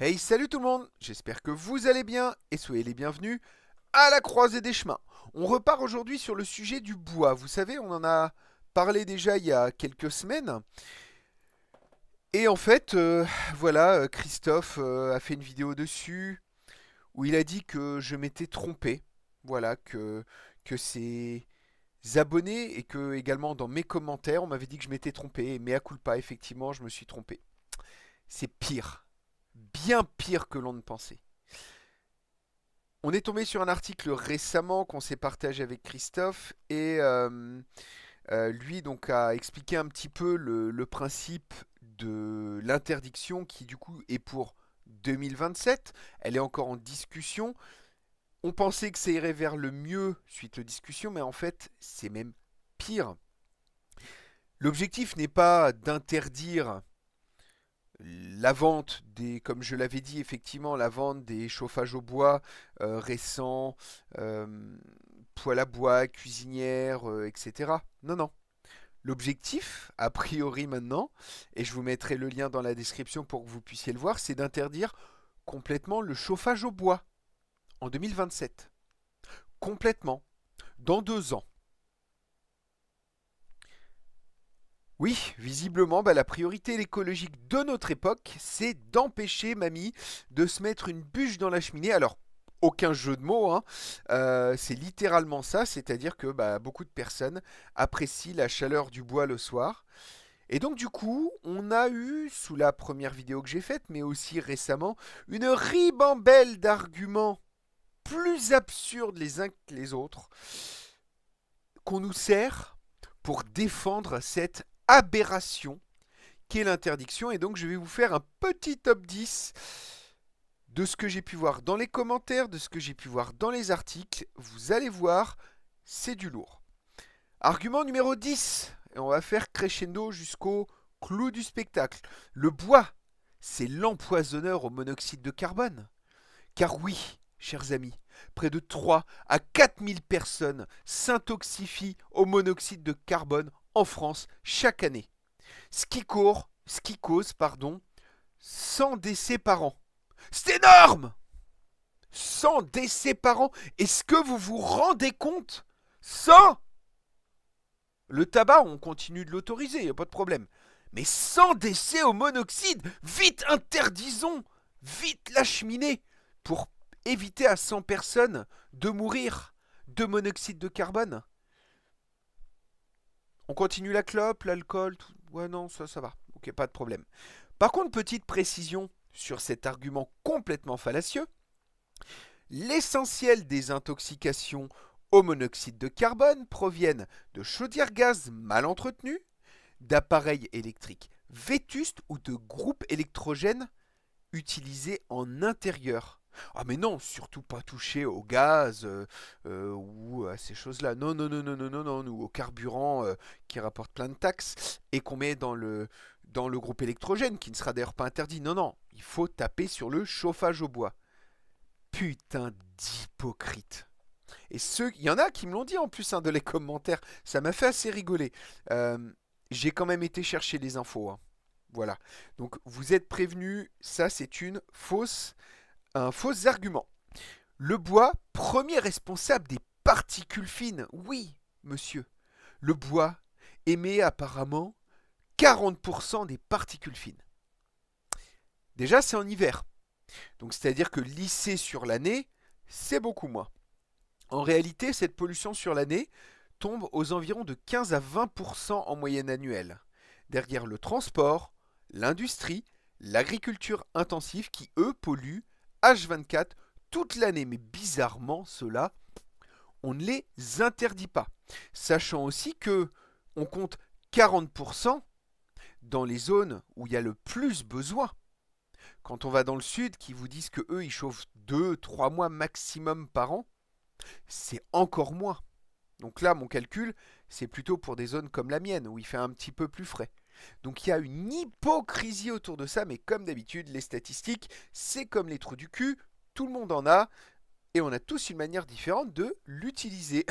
Hey, salut tout le monde, j'espère que vous allez bien et soyez les bienvenus à la croisée des chemins. On repart aujourd'hui sur le sujet du bois. Vous savez, on en a parlé déjà il y a quelques semaines. Et en fait, voilà, Christophe a fait une vidéo dessus où il a dit que je m'étais trompé. Voilà, que ses abonnés et que également dans mes commentaires, on m'avait dit que je m'étais trompé. Et mea culpa, effectivement, je me suis trompé. C'est pire, bien pire que l'on ne pensait. On est tombé sur un article récemment qu'on s'est partagé avec Christophe et lui donc a expliqué un petit peu le principe de l'interdiction qui du coup est pour 2027. Elle est encore en discussion. On pensait que ça irait vers le mieux suite aux discussions, mais en fait c'est même pire. L'objectif n'est pas d'interdire la vente des, comme je l'avais dit effectivement, la vente des chauffages au bois récents, euh, poêle à bois, cuisinière, etc. Non, non. L'objectif, a priori maintenant, et je vous mettrai le lien dans la description pour que vous puissiez le voir, c'est d'interdire complètement le chauffage au bois en 2027. Complètement. Dans 2 ans. Oui, visiblement, la priorité écologique de notre époque, c'est d'empêcher mamie de se mettre une bûche dans la cheminée. Alors, aucun jeu de mots, hein. C'est littéralement ça, c'est-à-dire que beaucoup de personnes apprécient la chaleur du bois le soir. Et donc du coup, on a eu, sous la première vidéo que j'ai faite, mais aussi récemment, une ribambelle d'arguments plus absurdes les uns que les autres, qu'on nous sert pour défendre cette aberration qu'est l'interdiction. Et donc je vais vous faire un petit top 10 de ce que j'ai pu voir dans les commentaires, de ce que j'ai pu voir dans les articles. Vous allez voir, c'est du lourd. Argument numéro 10, et on va faire crescendo jusqu'au clou du spectacle. Le bois, c'est l'empoisonneur au monoxyde de carbone. Car oui, chers amis, près de 3 à 4 000 personnes s'intoxifient au monoxyde de carbone en France chaque année. Ce qui cause 100 décès par an. C'est énorme! 100 décès par an. Est-ce que vous vous rendez compte? 100! Le tabac, on continue de l'autoriser, il n'y a pas de problème. Mais 100 décès au monoxyde, vite interdisons, vite la cheminée, pour éviter à 100 personnes de mourir de monoxyde de carbone. On continue la clope, l'alcool, tout. Ouais, non, ça va. Ok, pas de problème. Par contre, petite précision sur cet argument complètement fallacieux. L'essentiel des intoxications au monoxyde de carbone proviennent de chaudières gaz mal entretenues, d'appareils électriques vétustes ou de groupes électrogènes utilisés en intérieur. Ah mais non, surtout pas toucher au gaz ou à ces choses-là. Non, non, non, non, non, non, non, ou au carburant qui rapporte plein de taxes et qu'on met dans le groupe électrogène, qui ne sera d'ailleurs pas interdit. Non, non, il faut taper sur le chauffage au bois. Putain d'hypocrite. Et il y en a qui me l'ont dit en plus dans les commentaires. Ça m'a fait assez rigoler. J'ai quand même été chercher les infos, hein. Voilà. Donc vous êtes prévenus, ça c'est un faux argument. Le bois, premier responsable des particules fines. Oui, monsieur. Le bois émet apparemment 40% des particules fines. Déjà, c'est en hiver. Donc c'est-à-dire que lissé sur l'année, c'est beaucoup moins. En réalité, cette pollution sur l'année tombe aux environs de 15 à 20% en moyenne annuelle, derrière le transport, l'industrie, l'agriculture intensive qui, eux, polluent H24 toute l'année. Mais bizarrement, ceux-là, on ne les interdit pas. Sachant aussi que on compte 40% dans les zones où il y a le plus besoin. Quand on va dans le sud, qui vous disent que eux, ils chauffent 2, 3 mois maximum par an, c'est encore moins. Donc là, mon calcul, c'est plutôt pour des zones comme la mienne, où il fait un petit peu plus frais. Donc il y a une hypocrisie autour de ça, mais comme d'habitude, les statistiques, c'est comme les trous du cul, tout le monde en a, et on a tous une manière différente de l'utiliser.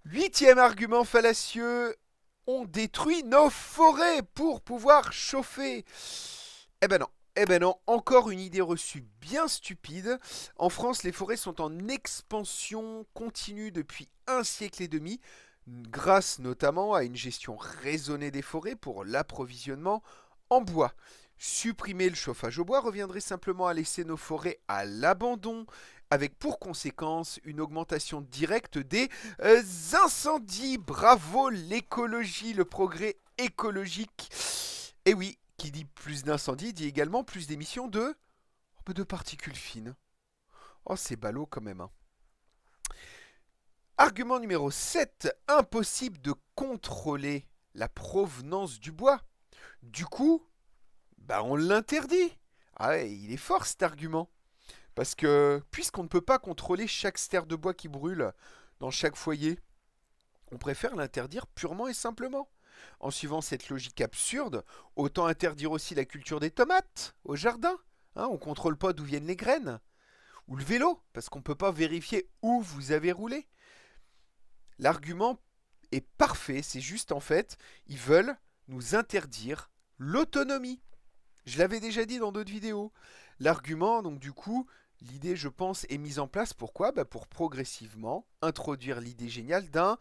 Huitième argument fallacieux, on détruit nos forêts pour pouvoir chauffer. Eh ben non, Eh ben non, encore une idée reçue bien stupide. En France, les forêts sont en expansion continue depuis un siècle et demi, grâce notamment à une gestion raisonnée des forêts pour l'approvisionnement en bois. Supprimer le chauffage au bois reviendrait simplement à laisser nos forêts à l'abandon, avec pour conséquence une augmentation directe des incendies. Bravo l'écologie, le progrès écologique. Et oui, qui dit plus d'incendies dit également plus d'émissions de particules fines. Oh, c'est ballot quand même, hein. Argument numéro 7. Impossible de contrôler la provenance du bois. Du coup, bah on l'interdit. Ah ouais, il est fort cet argument. Parce que, puisqu'on ne peut pas contrôler chaque stère de bois qui brûle dans chaque foyer, on préfère l'interdire purement et simplement. En suivant cette logique absurde, autant interdire aussi la culture des tomates au jardin. Hein, on ne contrôle pas d'où viennent les graines. Ou le vélo, parce qu'on ne peut pas vérifier où vous avez roulé. L'argument est parfait, c'est juste en fait, ils veulent nous interdire l'autonomie. Je l'avais déjà dit dans d'autres vidéos. L'argument, donc du coup, l'idée, je pense, est mise en place. Pourquoi pour progressivement introduire l'idée géniale d'un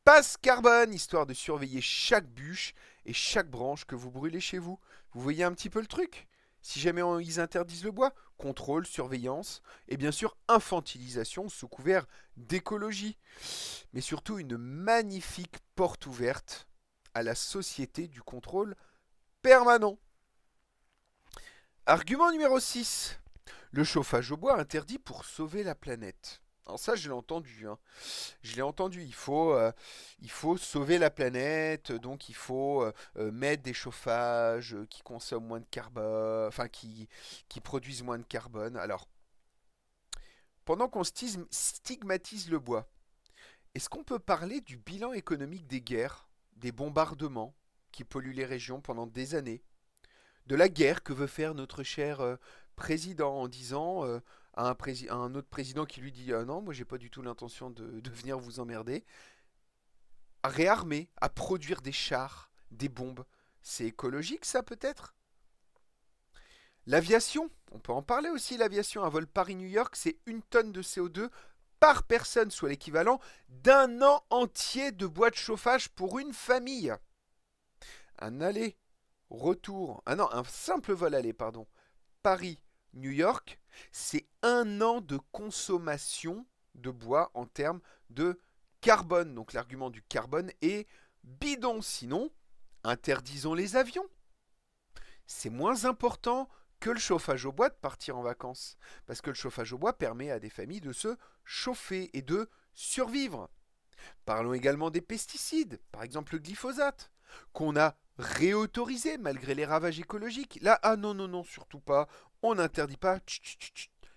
passe carbone, histoire de surveiller chaque bûche et chaque branche que vous brûlez chez vous. Vous voyez un petit peu le truc? Si jamais ils interdisent le bois, contrôle, surveillance et bien sûr infantilisation sous couvert d'écologie. Mais surtout une magnifique porte ouverte à la société du contrôle permanent. Argument numéro 6. Le chauffage au bois interdit pour sauver la planète. Alors ça, je l'ai entendu, hein. Je l'ai entendu. Il faut sauver la planète, donc il faut mettre des chauffages qui consomment moins de carbone, enfin qui produisent moins de carbone. Alors, pendant qu'on stigmatise le bois, est-ce qu'on peut parler du bilan économique des guerres, des bombardements qui polluent les régions pendant des années, de la guerre que veut faire notre cher président en disant à un autre président qui lui dit non, moi j'ai pas du tout l'intention de venir vous emmerder, à réarmer, à produire des chars, des bombes. C'est écologique ça peut-être? L'aviation, on peut en parler aussi, l'aviation. Un vol Paris-New York, c'est 1 tonne de CO2 par personne, soit l'équivalent d'un an entier de bois de chauffage pour une famille. Un aller, retour, ah non, un simple vol aller, pardon, Paris-New York, c'est un an de consommation de bois en termes de carbone. Donc l'argument du carbone est bidon. Sinon, interdisons les avions. C'est moins important que le chauffage au bois de partir en vacances. Parce que le chauffage au bois permet à des familles de se chauffer et de survivre. Parlons également des pesticides, par exemple le glyphosate, qu'on a réautorisé malgré les ravages écologiques. Là, ah non, non, non, surtout pas, on n'interdit pas.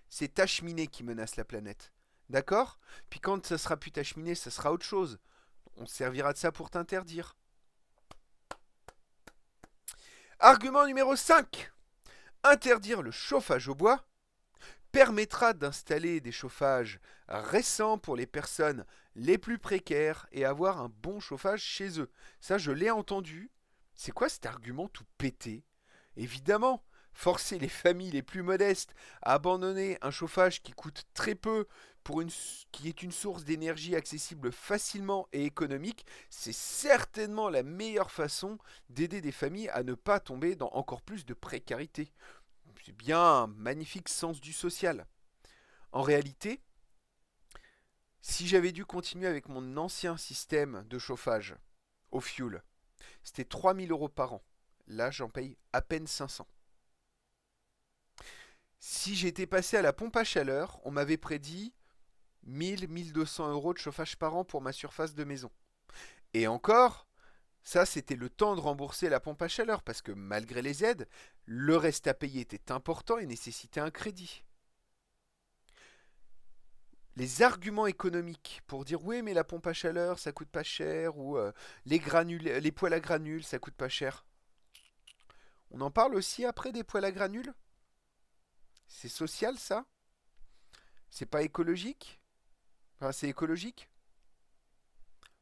C'est ta cheminée qui menace la planète. D'accord? Puis quand ça sera plus ta cheminée, ça sera autre chose. On se servira de ça pour t'interdire. Argument numéro 5. Interdire le chauffage au bois permettra d'installer des chauffages récents pour les personnes les plus précaires et avoir un bon chauffage chez eux. Ça, je l'ai entendu. C'est quoi cet argument tout pété? Évidemment, forcer les familles les plus modestes à abandonner un chauffage qui coûte très peu qui est une source d'énergie accessible facilement et économique, c'est certainement la meilleure façon d'aider des familles à ne pas tomber dans encore plus de précarité. C'est bien un magnifique sens du social. En réalité, si j'avais dû continuer avec mon ancien système de chauffage au fioul, c'était 3 000 € par an. Là, j'en paye à peine 500. Si j'étais passé à la pompe à chaleur, on m'avait prédit 1 200 € de chauffage par an pour ma surface de maison. Et encore, ça c'était le temps de rembourser la pompe à chaleur parce que malgré les aides, le reste à payer était important et nécessitait un crédit. Les arguments économiques pour dire oui mais la pompe à chaleur ça coûte pas cher ou les poêles à granules ça coûte pas cher. On en parle aussi après des poêles à granules? C'est social ça? C'est pas écologique? Enfin c'est écologique?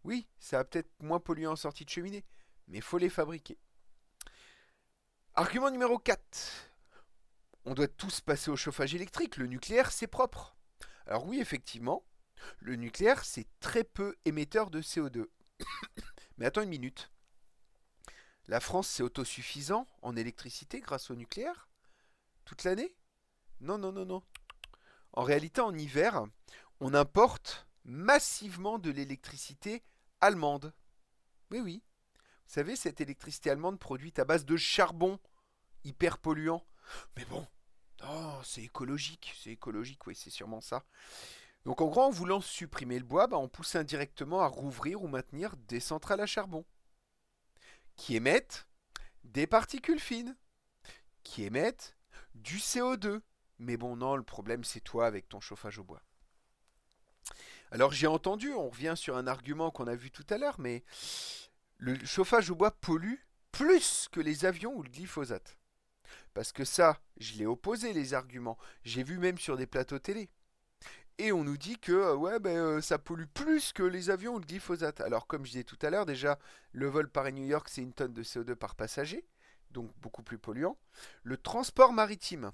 Oui, ça va peut-être moins polluer en sortie de cheminée, mais il faut les fabriquer. Argument numéro 4. on doit tous passer au chauffage électrique. Le nucléaire, c'est propre. Alors oui, effectivement, le nucléaire, c'est très peu émetteur de CO2. Mais attends une minute. La France, c'est autosuffisant en électricité grâce au nucléaire toute l'année? Non, non, non, non. En réalité, en hiver, on importe massivement de l'électricité allemande. Oui, oui. Vous savez, cette électricité allemande produite à base de charbon, hyper polluant. Mais bon, oh, c'est écologique, oui, c'est sûrement ça. Donc en gros, en voulant supprimer le bois, bah, on pousse indirectement à rouvrir ou maintenir des centrales à charbon, qui émettent des particules fines, qui émettent du CO2. Mais bon, non, le problème c'est toi avec ton chauffage au bois. Alors j'ai entendu, on revient sur un argument qu'on a vu tout à l'heure, mais le chauffage au bois pollue plus que les avions ou le glyphosate. Parce que ça, je l'ai opposé les arguments. J'ai vu même sur des plateaux télé. Et on nous dit que ouais, ça pollue plus que les avions ou le glyphosate. Alors comme je disais tout à l'heure, déjà, le vol Paris-New York, c'est une tonne de CO2 par passager, donc beaucoup plus polluant. Le transport maritime,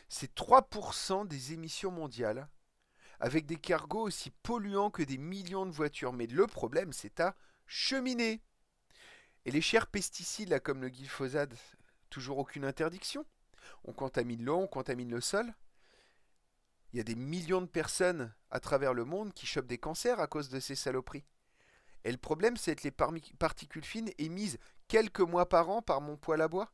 c'est 3% des émissions mondiales, avec des cargos aussi polluants que des millions de voitures. Mais le problème, c'est à cheminer. Et les chers pesticides, là, comme le glyphosate, toujours aucune interdiction. On contamine l'eau, on contamine le sol. Il y a des millions de personnes à travers le monde qui chopent des cancers à cause de ces saloperies. Et le problème, c'est que les particules fines émises quelques mois par an par mon poêle à bois.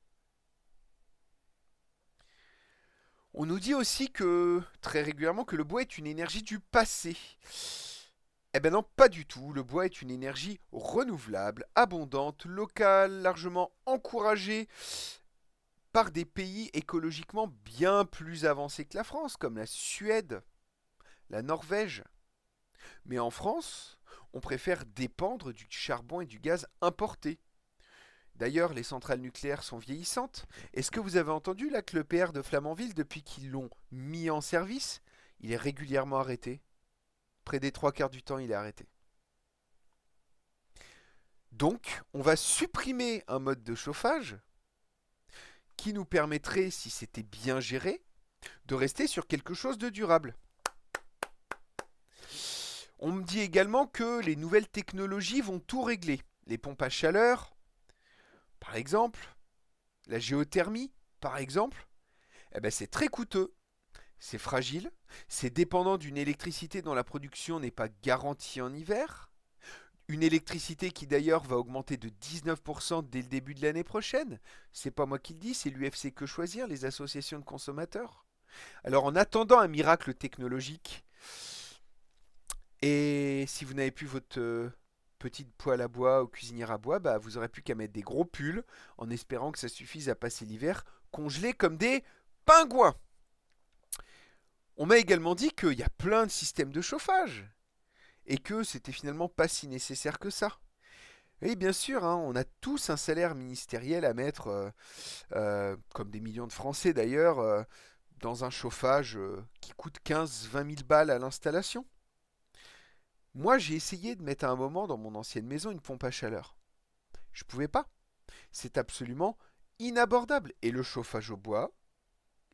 On nous dit aussi que, très régulièrement, que le bois est une énergie du passé. Eh ben non, pas du tout. Le bois est une énergie renouvelable, abondante, locale, largement encouragée par des pays écologiquement bien plus avancés que la France, comme la Suède, la Norvège. Mais en France, on préfère dépendre du charbon et du gaz importés. D'ailleurs, les centrales nucléaires sont vieillissantes. Est-ce que vous avez entendu là que le PR de Flamanville, depuis qu'ils l'ont mis en service, il est régulièrement arrêté? Près des trois quarts du temps, il est arrêté. Donc, on va supprimer un mode de chauffage qui nous permettrait, si c'était bien géré, de rester sur quelque chose de durable. On me dit également que les nouvelles technologies vont tout régler. Les pompes à chaleur, par exemple, la géothermie, par exemple, eh ben c'est très coûteux, c'est fragile, c'est dépendant d'une électricité dont la production n'est pas garantie en hiver, une électricité qui d'ailleurs va augmenter de 19% dès le début de l'année prochaine. C'est pas moi qui le dis, c'est l'UFC Que Choisir, les associations de consommateurs. Alors en attendant un miracle technologique, et si vous n'avez plus votre petite poêle à bois ou cuisinière à bois, bah, vous aurez plus qu'à mettre des gros pulls en espérant que ça suffise à passer l'hiver congelés comme des pingouins. On m'a également dit qu'il y a plein de systèmes de chauffage et que c'était finalement pas si nécessaire que ça. Et bien sûr, hein, on a tous un salaire ministériel à mettre, comme des millions de Français d'ailleurs, dans un chauffage qui coûte 15-20 000 balles à l'installation. Moi, j'ai essayé de mettre à un moment dans mon ancienne maison une pompe à chaleur. Je pouvais pas. C'est absolument inabordable. Et le chauffage au bois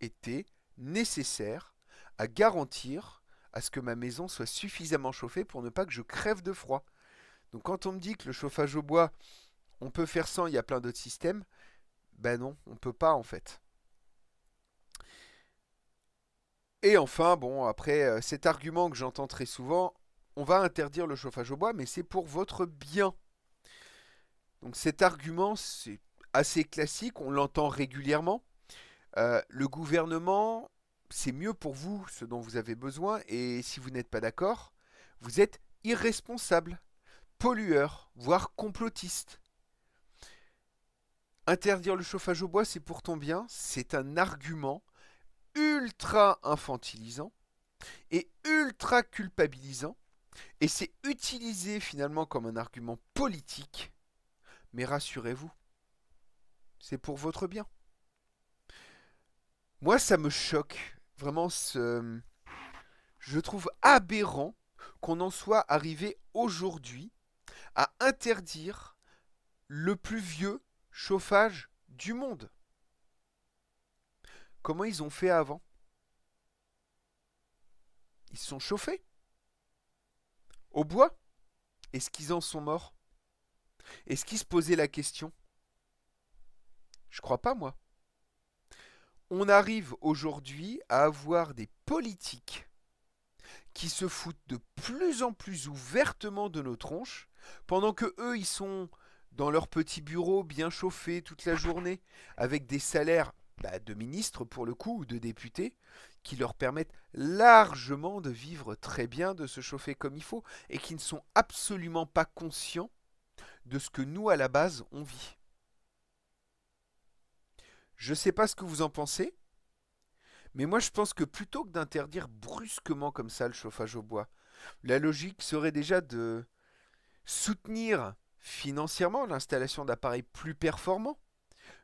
était nécessaire à garantir à ce que ma maison soit suffisamment chauffée pour ne pas que je crève de froid. Donc quand on me dit que le chauffage au bois, on peut faire sans, il y a plein d'autres systèmes, ben non, on peut pas en fait. Et enfin, bon, après cet argument que j'entends très souvent, on va interdire le chauffage au bois, mais c'est pour votre bien. Donc cet argument, c'est assez classique, on l'entend régulièrement. Le gouvernement, c'est mieux pour vous, ce dont vous avez besoin, et si vous n'êtes pas d'accord, vous êtes irresponsable, pollueur, voire complotiste. Interdire le chauffage au bois, c'est pour ton bien, c'est un argument ultra infantilisant et ultra culpabilisant, et c'est utilisé finalement comme un argument politique, mais rassurez-vous, c'est pour votre bien. Moi, ça me choque, vraiment, je trouve aberrant qu'on en soit arrivé aujourd'hui à interdire le plus vieux chauffage du monde. comment ils ont fait avant? Ils se sont chauffés? Au bois? Est-ce qu'ils en sont morts? Est-ce qu'ils se posaient la question? Je crois pas, moi. On arrive aujourd'hui à avoir des politiques qui se foutent de plus en plus ouvertement de nos tronches, pendant que eux, ils sont dans leur petit bureau bien chauffé toute la journée, avec des salaires de ministres pour le coup, ou de députés, qui leur permettent largement de vivre très bien, de se chauffer comme il faut, et qui ne sont absolument pas conscients de ce que nous, à la base, on vit. Je sais pas ce que vous en pensez, mais moi je pense que plutôt que d'interdire brusquement comme ça le chauffage au bois, la logique serait déjà de soutenir financièrement l'installation d'appareils plus performants,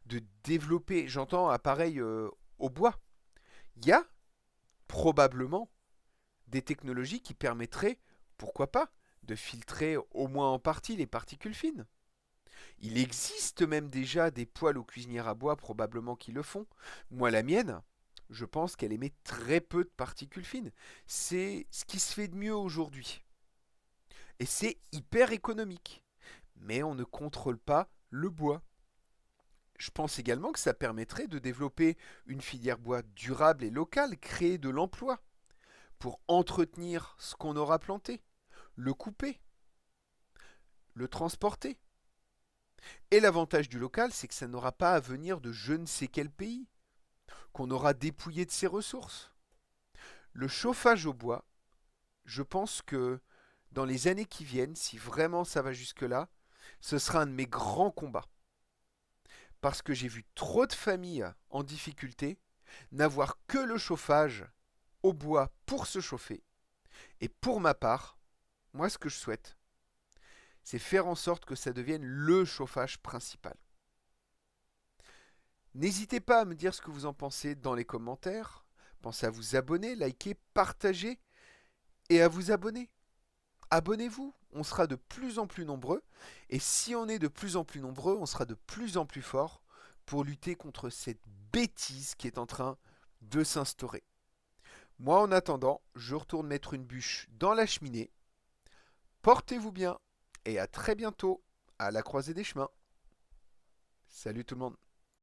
de développer, j'entends appareils au bois. Il y a probablement des technologies qui permettraient, pourquoi pas, de filtrer au moins en partie les particules fines. Il existe même déjà des poêles aux cuisinières à bois probablement qui le font. Moi, la mienne, je pense qu'elle émet très peu de particules fines. C'est ce qui se fait de mieux aujourd'hui. Et c'est hyper économique. Mais on ne contrôle pas le bois. Je pense également que ça permettrait de développer une filière bois durable et locale, créer de l'emploi pour entretenir ce qu'on aura planté, le couper, le transporter. Et l'avantage du local, c'est que ça n'aura pas à venir de je ne sais quel pays, qu'on aura dépouillé de ses ressources. Le chauffage au bois, je pense que dans les années qui viennent, si vraiment ça va jusque-là, ce sera un de mes grands combats. Parce que j'ai vu trop de familles en difficulté n'avoir que le chauffage au bois pour se chauffer. Et pour ma part, moi ce que je souhaite, c'est faire en sorte que ça devienne le chauffage principal. N'hésitez pas à me dire ce que vous en pensez dans les commentaires. Pensez à vous abonner, liker, partager et à vous abonner. Abonnez-vous, on sera de plus en plus nombreux. Et si on est de plus en plus nombreux, on sera de plus en plus fort pour lutter contre cette bêtise qui est en train de s'instaurer. Moi, en attendant, je retourne mettre une bûche dans la cheminée. Portez-vous bien et à très bientôt à la croisée des chemins. Salut tout le monde.